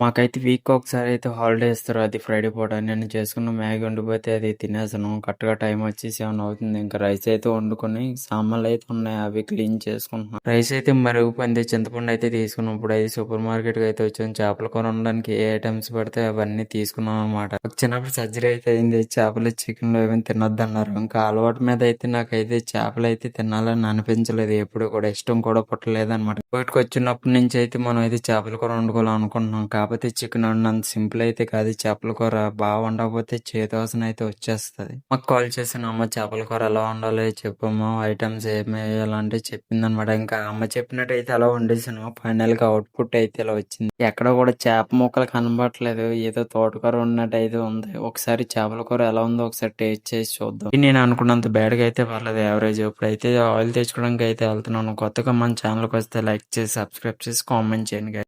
మాకైతే వీక్‌కి ఒకసారి అయితే హాలిడే ఇస్తారు. అది ఫ్రైడే పూట. నేను చేసుకున్న మ్యాగీ ఉండిపోతే అది తినేసాను. కరెక్ట్‌గా టైం వచ్చి 7 అవుతుంది. ఇంకా రైస్ అయితే వండుకొని సామాన్లయితే ఉన్నాయి. అవి క్లీన్ చేసుకుంటున్నాను. రైస్ అయితే మరిగిపోయింది. చింతపండు అయితే తీసుకున్నాం. ఇప్పుడైతే సూపర్ మార్కెట్‌కి అయితే వచ్చాను. చేపల కూర వండడానికి ఏ ఐటెమ్స్ పడితే అవన్నీ తీసుకున్నాం అనమాట. చిన్నప్పుడు సర్జరీ అయితే అయింది. చేపలు, చికెన్‌లు ఏమైనా తినొద్దన్నారు. ఇంకా అలవాటు మీద అయితే నాకైతే చేపలైతే తినాలని అనిపించలేదు. ఎప్పుడు కూడా ఇష్టం కూడా పుట్టలేదనమాట. బయటకొచ్చినప్పటి నుంచి అయితే మనం అయితే చేపల కూర వండుకోవాలనుకుంటున్నాం. కాకపోతే చికెన్ వండినంత సింపుల్ అయితే కాదు. చేపల కూర బాగా వండకపోతే చేదువాసన అయితే వచ్చేస్తది. మాకు కాల్ చేశాను. అమ్మ చేపల కూర ఎలా వండాలో చెప్పమ్మా. ఐటెమ్స్ ఏమి వేయాలంటే చెప్పిందనమాట. ఇంకా అమ్మ చెప్పినట్టయితే అలా వండేసాను. ఫైనల్‌గా అవుట్‌పుట్ అయితే ఇలా వచ్చింది. ఎక్కడ కూడా చేప ముక్కలు కనబడట్లేదు. ఏదో తోటకూర వండినట్టయితే ఉంది. ఒకసారి చేపల కూర ఎలా ఉందో ఒకసారి టేస్ట్ చేసి చూద్దాం. నేను అనుకున్నంత బ్యాడ్‌గా అయితే పర్లేదు యావరేజ్. ఇప్పుడైతే ఆయిల్ తెచ్చుకోవడానికి అయితే వెళ్తున్నాను. కొత్తగా మన ఛానల్‌కి వస్తే లైక్ చేసి, సబ్స్క్రైబ్ చేసి, కామెంట్ చేయండి గైస్.